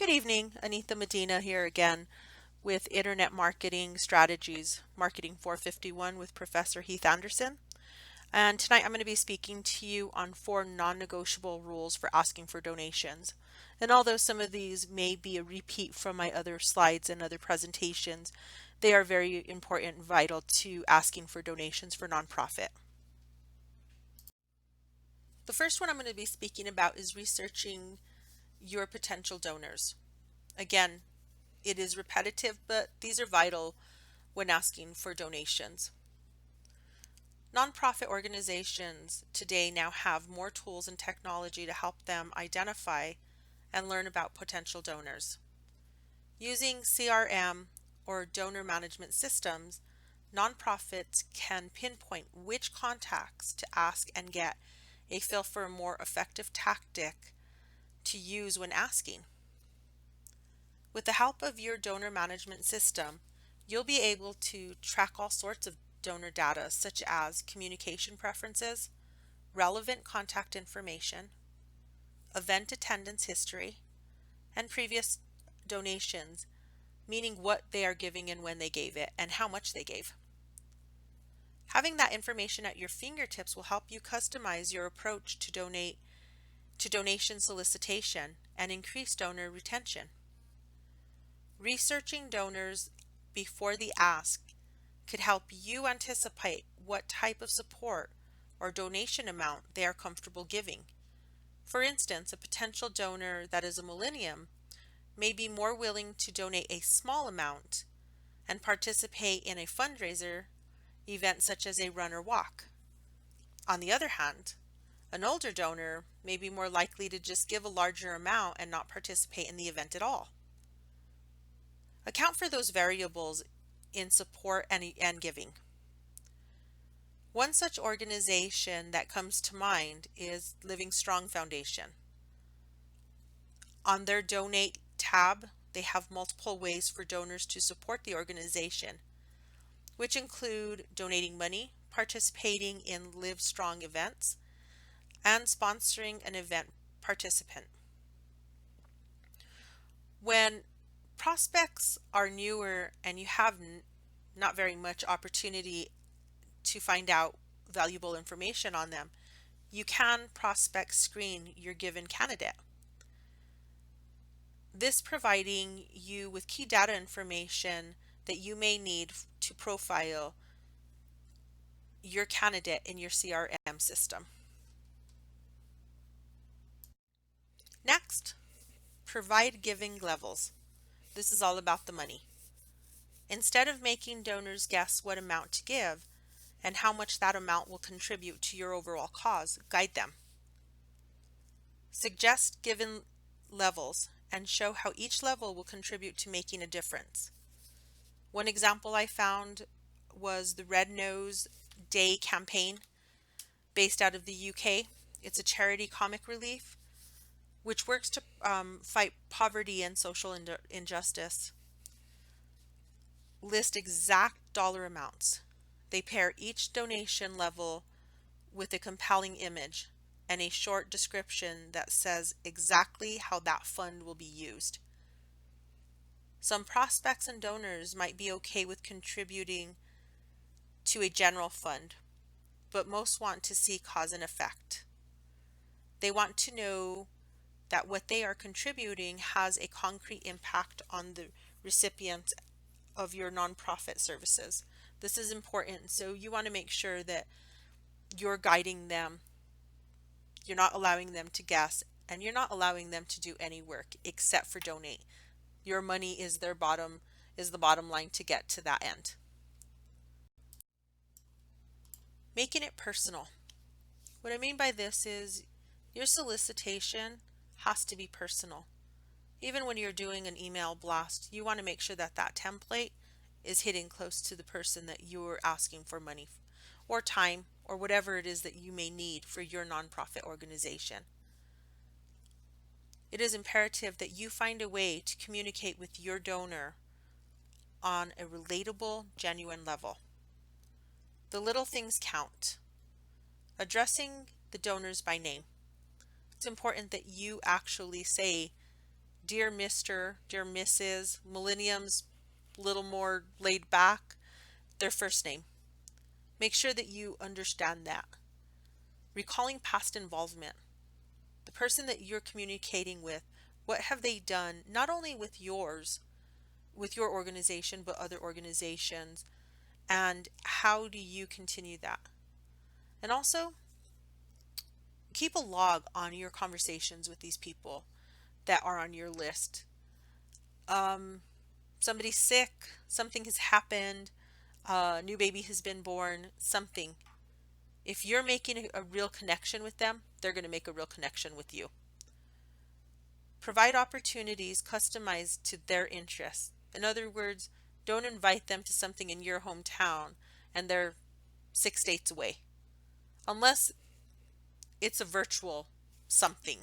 Good evening, Anita Medina here again with Internet Marketing Strategies, Marketing 451 with Professor Heath Anderson. And tonight I'm going to be speaking to you on 4 non-negotiable rules for asking for donations. And although some of these may be a repeat from my other slides and other presentations, they are very important and vital to asking for donations for nonprofit. The first one I'm going to be speaking about is researching your potential donors. Again, it is repetitive, but these are vital when asking for donations. Nonprofit organizations today now have more tools and technology to help them identify and learn about potential donors. Using CRM or donor management systems, nonprofits can pinpoint which contacts to ask and get a feel for a more effective tactic to use when asking. With the help of your donor management system, you'll be able to track all sorts of donor data such as communication preferences, relevant contact information, event attendance history, and previous donations, meaning what they are giving and when they gave it and how much they gave. Having that information at your fingertips will help you customize your approach to donation solicitation and increase donor retention. Researching donors before the ask could help you anticipate what type of support or donation amount they are comfortable giving. For instance, a potential donor that is a millennium may be more willing to donate a small amount and participate in a fundraiser event such as a run or walk. On the other hand, an older donor may be more likely to just give a larger amount and not participate in the event at all. Account for those variables in support and giving. One such organization that comes to mind is Living Strong Foundation. On their Donate tab, they have multiple ways for donors to support the organization, which include donating money, participating in Live Strong events, and sponsoring an event participant. When prospects are newer and you have not very much opportunity to find out valuable information on them, you can prospect screen your given candidate. This providing you with key data information that you may need to profile your candidate in your CRM system. Next, provide giving levels. This is all about the money. Instead of making donors guess what amount to give and how much that amount will contribute to your overall cause, guide them. Suggest given levels and show how each level will contribute to making a difference. One example I found was the Red Nose Day campaign based out of the UK. It's a charity comic relief which works to fight poverty and social injustice. List exact dollar amounts. They pair each donation level with a compelling image and a short description that says exactly how that fund will be used. Some prospects and donors might be okay with contributing to a general fund, but most want to see cause and effect. They want to know that what they are contributing has a concrete impact on the recipient of your nonprofit services. This is important, so you want to make sure that you're guiding them. You're not allowing them to guess, and you're not allowing them to do any work except for donate. Your money is the bottom line to get to that end. Making it personal. What I mean by this is your solicitation has to be personal. Even when you're doing an email blast, you want to make sure that that template is hitting close to the person that you're asking for money or time or whatever it is that you may need for your nonprofit organization. It is imperative that you find a way to communicate with your donor on a relatable, genuine level. The little things count. Addressing the donors by name. It's important that you actually say Dear Mr., Dear Mrs., Millennium's a little more laid back, their first name. Make sure that you understand that. Recalling past involvement. The person that you're communicating with, what have they done, not only with yours, with your organization, but other organizations, and how do you continue that? And also, keep a log on your conversations with these people that are on your list. Somebody's sick, something has happened, a new baby has been born, something. If you're making a real connection with them, they're going to make a real connection with you. Provide opportunities customized to their interests. In other words, don't invite them to something in your hometown and they're 6 states away. Unless it's a virtual something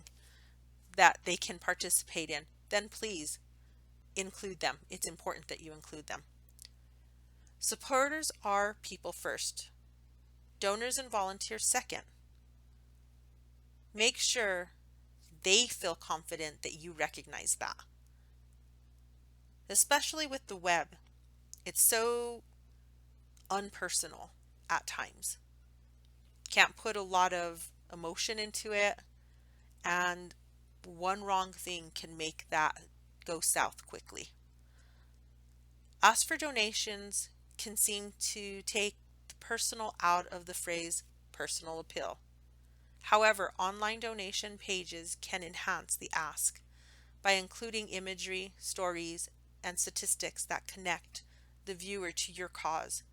that they can participate in, then please include them. It's important that you include them. Supporters are people first. Donors and volunteers second. Make sure they feel confident that you recognize that. Especially with the web, it's so unpersonal at times. Can't put a lot of emotion into it, and one wrong thing can make that go south quickly. Ask for donations can seem to take the personal out of the phrase personal appeal. However, online donation pages can enhance the ask by including imagery, stories, and statistics that connect the viewer to your cause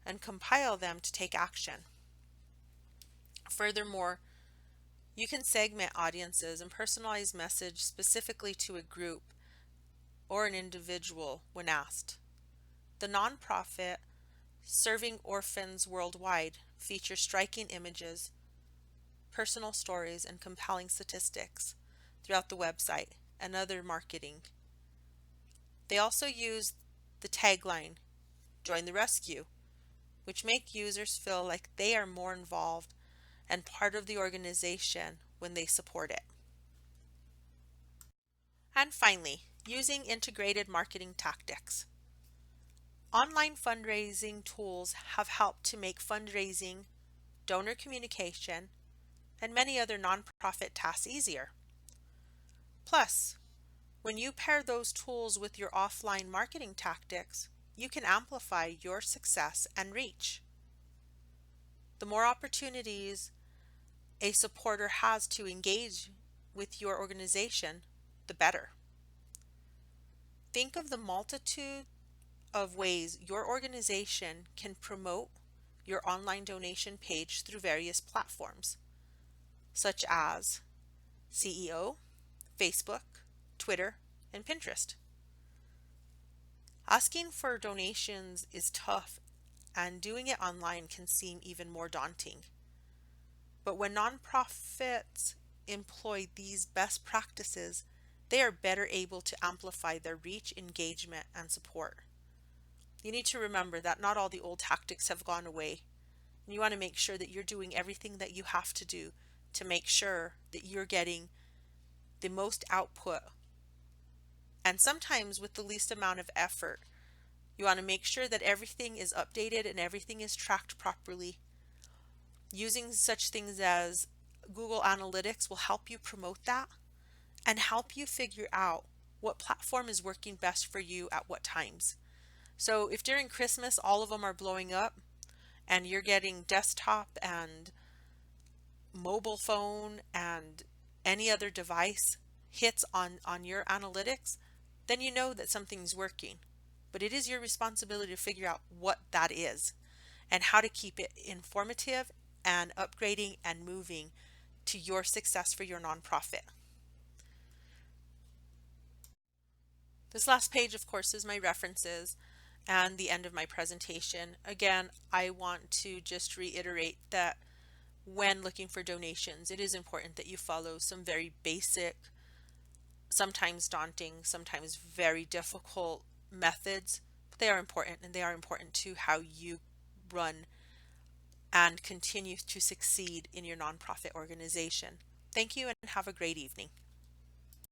and compile them to take action. Furthermore, you can segment audiences and personalize message specifically to a group or an individual when asked. The nonprofit Serving Orphans Worldwide features striking images, personal stories, and compelling statistics throughout the website and other marketing. They also use the tagline, "Join the rescue," which make users feel like they are more involved and part of the organization when they support it. And finally, using integrated marketing tactics. Online fundraising tools have helped to make fundraising, donor communication, and many other nonprofit tasks easier. Plus, when you pair those tools with your offline marketing tactics, you can amplify your success and reach. The more opportunities a supporter has to engage with your organization, the better. Think of the multitude of ways your organization can promote your online donation page through various platforms, such as CEO, Facebook, Twitter, and Pinterest. Asking for donations is tough, and doing it online can seem even more daunting. But when nonprofits employ these best practices, they are better able to amplify their reach, engagement, and support. You need to remember that not all the old tactics have gone away. And you want to make sure that you're doing everything that you have to do to make sure that you're getting the most output, and sometimes with the least amount of effort. You want to make sure that everything is updated and everything is tracked properly. Using such things as Google Analytics will help you promote that and help you figure out what platform is working best for you at what times. So if during Christmas all of them are blowing up and you're getting desktop and mobile phone and any other device hits on your analytics, then you know that something's working. But it is your responsibility to figure out what that is and how to keep it informative and upgrading and moving to your success for your nonprofit. This last page, of course, is my references and the end of my presentation. Again, I want to just reiterate that when looking for donations, it is important that you follow some very basic, sometimes daunting, sometimes very difficult methods. But they are important, and they are important to how you run and continue to succeed in your nonprofit organization. Thank you and have a great evening.